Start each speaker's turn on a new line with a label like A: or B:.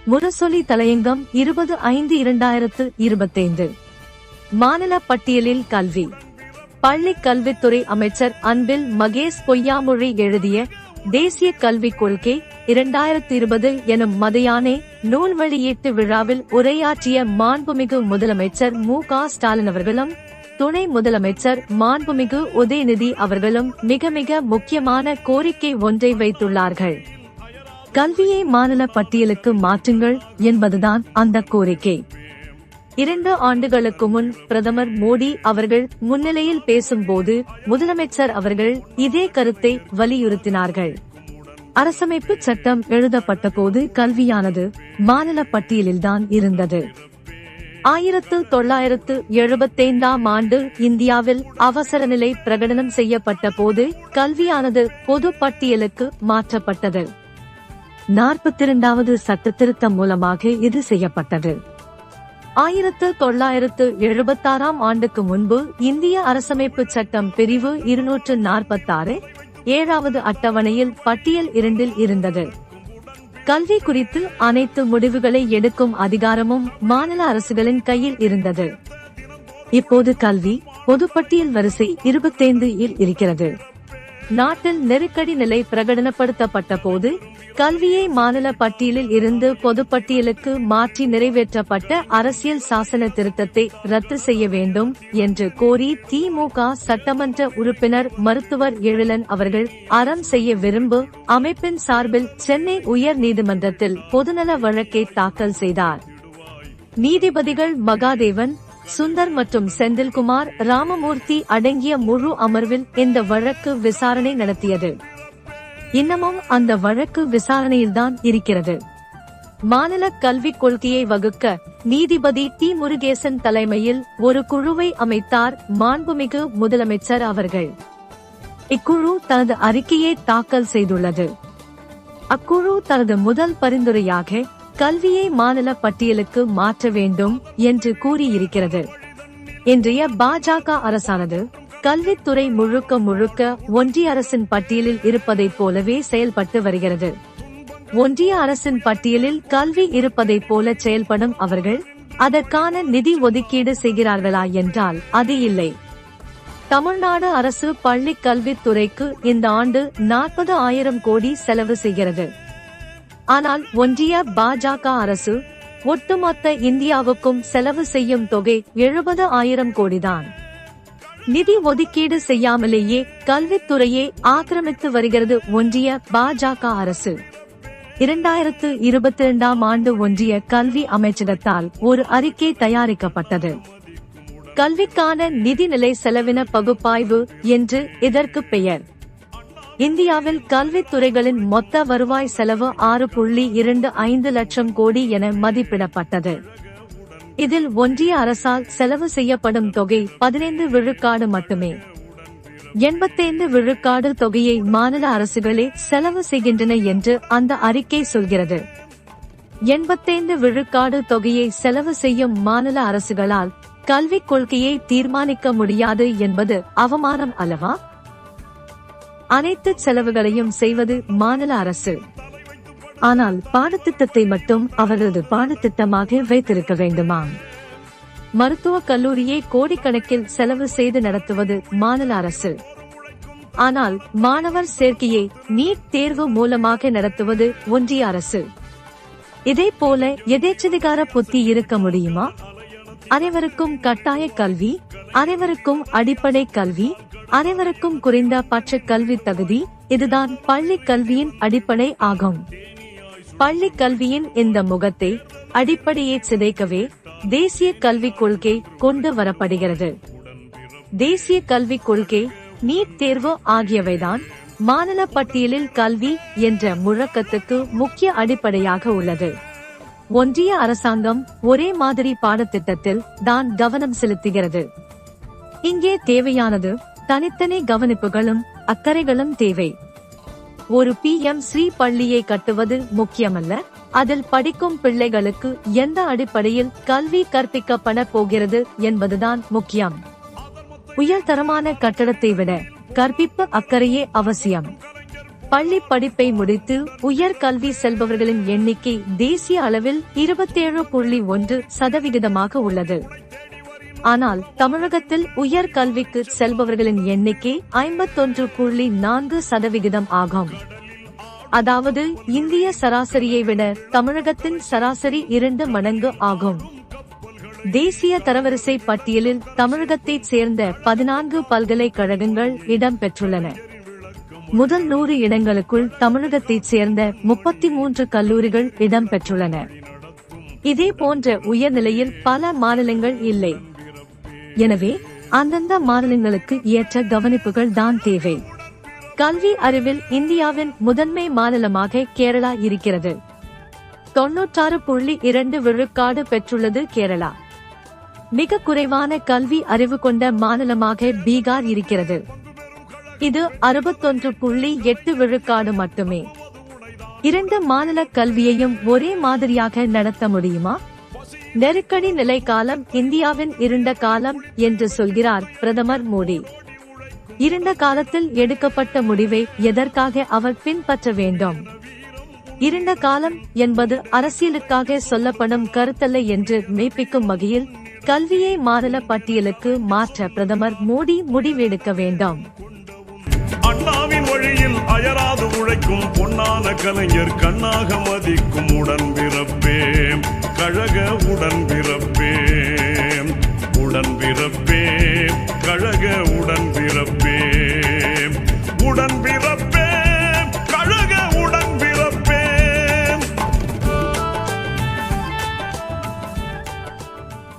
A: முரசொலி தலையங்கம் 20/5/2025. மாநில பட்டியலில் கல்வி. பள்ளி கல்வித்துறை அமைச்சர் அன்பில் மகேஷ் பொய்யாமொழி எழுதிய தேசிய கல்விக் கொள்கை 2020 எனும் மதையானே நூல் வெளியீட்டு விழாவில் உரையாற்றிய மாண்புமிகு முதலமைச்சர் மு.க. ஸ்டாலின் அவர்களும் துணை முதலமைச்சர் மாண்புமிகு உதயநிதி அவர்களும் மிக முக்கியமான கோரிக்கை ஒன்றை வைத்துள்ளார்கள். கல்வியை மாநில பட்டியலுக்கு மாற்றுங்கள் என்பதுதான் அந்த கோரிக்கை. 2 ஆண்டுகளுக்கு முன் பிரதமர் மோடி அவர்கள் முன்னிலையில் பேசும்போது முதலமைச்சர் அவர்கள் இதே கருத்தை வலியுறுத்தினார்கள். அரசமைப்பு சட்டம் எழுதப்பட்ட போது கல்வியானது மாநில பட்டியலில்தான் இருந்தது. 1975ஆம் ஆண்டு இந்தியாவில் அவசர நிலை பிரகடனம் செய்யப்பட்ட போது கல்வியானது பொது பட்டியலுக்கு மாற்றப்பட்டது. 42வது சட்ட திருத்தம் மூலமாக இது செய்யப்பட்டது. 1976ஆம் ஆண்டுக்கு முன்பு இந்திய அரசமைப்பு சட்டம் பிரிவு 246 7வது அட்டவணையில் பட்டியல் 2இல் இருந்தது. கல்வி குறித்து அனைத்து முடிவுகளை எடுக்கும் அதிகாரமும் மாநில அரசுகளின் கையில் இருந்தது. இப்போது கல்வி பொதுப்பட்டியல் வரிசை 25இல் இருக்கிறது. நாட்டில் நெருக்கடி நிலை பிரகடனப்படுத்தப்பட்ட போது கல்வியை மாநில பட்டியலில் இருந்து பொதுப்பட்டியலுக்கு மாற்றி நிறைவேற்றப்பட்ட அரசியல் சாசன திருத்தத்தை ரத்து செய்ய வேண்டும் என்று கோரி திமுக சட்டமன்ற உறுப்பினர் மருத்துவர் எழிலன் அவர்கள் அறம் செய்ய விரும்பு அமைப்பின் சார்பில் சென்னை உயர் நீதிமன்றத்தில் பொதுநல வழக்கை தாக்கல் செய்தார். நீதிபதிகள் மகாதேவன், சுந்தர் மற்றும் செந்தில்குமார் ராமமூர்த்தி அடங்கிய முழு அமர்வில் இந்த வழக்கு விசாரணை நடத்தியது. இன்னமும் அந்த வழக்கு விசாரணையில்தான் இருக்கிறது. மாநில கல்விக் கொள்கையை வகுக்க நீதிபதி டி. முருகேசன் தலைமையில் ஒரு குழுவை அமைத்தார் மாண்புமிகு முதலமைச்சர் அவர்கள். இக்குழு தனது அறிக்கையை தாக்கல் செய்துள்ளது. அக்குழு தனது முதல் பரிந்துரையாக கல்வியை மாநில பட்டியலுக்கு மாற்ற வேண்டும் என்று கூறியிருக்கிறது. இன்றைய பாஜக அரசானது கல்வித்துறை முழுக்க ஒன்றிய அரசின் பட்டியலில் இருப்பதைப் போலவே செயல்பட்டு வருகிறது. ஒன்றிய அரசின் பட்டியலில் கல்வி இருப்பதைப் போல செயல்படும் அவர்கள் அதற்கான நிதி ஒதுக்கீடு செய்கிறார்களா என்றால் அது இல்லை. தமிழ்நாடு அரசு பள்ளி கல்வித்துறைக்கு இந்த ஆண்டு 40,000 கோடி செலவு செய்கிறது. ஆனால் ஒன்றிய பாஜக அரசு ஒட்டுமொத்த இந்தியாவுக்கும் செலவு செய்யும் தொகை 70,000 கோடிதான். நிதி ஒதுக்கீடு செய்யாமலேயே கல்வித்துறையை ஆக்கிரமித்து வருகிறது ஒன்றிய பாஜக அரசு. 2022ஆம் ஆண்டு ஒன்றிய கல்வி அமைச்சகத்தால் ஒரு அறிக்கை தயாரிக்கப்பட்டது. கல்விக்கான நிதிநிலை செலவின பகுப்பாய்வு என்று இதற்கு பெயர். இந்தியாவில் கல்வித்துறைகளின் மொத்த வருவாய் செலவு 6.25 லட்சம் கோடி என மதிப்பிடப்பட்டது. இதில் ஒன்றிய அரசால் செலவு செய்யப்படும் தொகை 15 விழுக்காடு மட்டுமே. 85 விழுக்காடு தொகையை மாநில அரசுகளே செலவு செய்கின்றன என்று அந்த அறிக்கை சொல்கிறது. 85 விழுக்காடு தொகையை செலவு செய்யும் மாநில அரசுகளால் கல்விக் கொள்கையை தீர்மானிக்க முடியாது என்பது அவமானம் அல்லவா? அனைத்து செலவுகளையும் செய்வது மாநில அரசு. ஆனால் பாடத்திட்டத்தை மட்டும் அவரது பாடத்திட்டமாக வைத்திருக்க வேண்டுமா? மருத்துவக் கல்லூரியை கோடிக்கணக்கில் செலவு செய்து நடத்துவது மாநில அரசு. ஆனால் மாணவர் சேர்க்கையை நீட் தேர்வு மூலமாக நடத்துவது ஒன்றிய அரசு. இதே போல எதேச்சதிகார புத்தி இருக்க முடியுமா? அனைவருக்கும் கட்டாய கல்வி, அனைவருக்கும் அடிப்படை கல்வி, அனைவருக்கும் குறைந்த பட்ச கல்வி தகுதி, இதுதான் பள்ளி கல்வியின் அடிப்படை ஆகும். பள்ளி கல்வியின் இந்த முகத்தை அடிப்படையை சிதைக்கவே தேசிய கல்விக் கொள்கை கொண்டு வரப்படுகிறது. தேசிய கல்விக் கொள்கை, நீட் தேர்வு ஆகியவைதான் மாநில பட்டியலில் கல்வி என்ற முழக்கத்துக்கு முக்கிய அடிப்படையாக உள்ளது. ஒன்றிய அரசாங்கம் ஒரே மாதிரி பாடத்திட்டத்தில் தான் கவனம் செலுத்துகிறது. இங்கே தேவையானது தனித்தனி கவனிப்புகளும் அக்கறைகளும் தேவை. ஒரு PM-ஸ்ரீ பள்ளியை கட்டுவது முக்கியமல்ல, அதில் படிக்கும் பிள்ளைகளுக்கு எந்த அடிப்படையில் கல்வி கற்பிக்கப்பட போகிறது என்பதுதான் முக்கியம். உயர்தரமான கட்டடத்தை விட கற்பிப்பு அக்கறையே அவசியம். பள்ளி படிப்பை முடித்து உயர் கல்வி செல்பவர்களின் எண்ணிக்கை தேசிய அளவில் 27.1% உள்ளது. ஆனால் தமிழகத்தில் உயர் கல்விக்கு செல்பவர்களின் எண்ணிக்கை 51.4% ஆகும். அதாவது இந்திய சராசரியை விட தமிழகத்தின் சராசரி 2 மடங்கு ஆகும். தேசிய தரவரிசை பட்டியலில் தமிழகத்தைச் சேர்ந்த 14 பல்கலைக்கழகங்கள் இடம் பெற்றுள்ளன. முதல் 100 இடங்களுக்குள் தமிழகத்தைச் சேர்ந்த 33 கல்லூரிகள் இடம் பெற்றுள்ளன. இதே போன்ற உயர்நிலையில் பல மாநிலங்கள் இல்லை. எனவே அந்தந்த மாநிலங்களுக்கு ஏற்ற கவனிப்புகள் தான் தேவை. கல்வி அறிவில் இந்தியாவின் முதன்மை மாநிலமாக கேரளா இருக்கிறது. 96.2% பெற்றுள்ளது கேரளா. மிக குறைவான கல்வி அறிவு கொண்ட மாநிலமாக பீகார் இருக்கிறது. இது 61.8% மட்டுமே. 2 மாநில கல்வியையும் ஒரே மாதிரியாக நடத்த முடியுமா? நெருக்கடி நிலை காலம் இந்தியாவின் இருண்ட காலம் என்று சொல்கிறார் பிரதமர் மோடி. இருண்ட காலத்தில் எடுக்கப்பட்ட முடிவை எதற்காக அவர் பின்பற்ற வேண்டும்? இருண்ட காலம் என்பது அரசியலுக்காக சொல்லப்படும் கருத்தல்ல என்று மெய்ப்பிக்கும் வகையில் கல்வியை மாநில பட்டியலுக்கு மாற்ற பிரதமர் மோடி முடிவெடுக்க வேண்டும்.
B: அண்ணாவின் வழியில் அயராது உழைக்கும் பொன்னான கலைஞர் கண்ணாக மதிக்கும் உடன்பிறப்பே, கழக உடன்பிறப்பே, உடன்பிறப்பே, கழக உடன்பிறப்பே.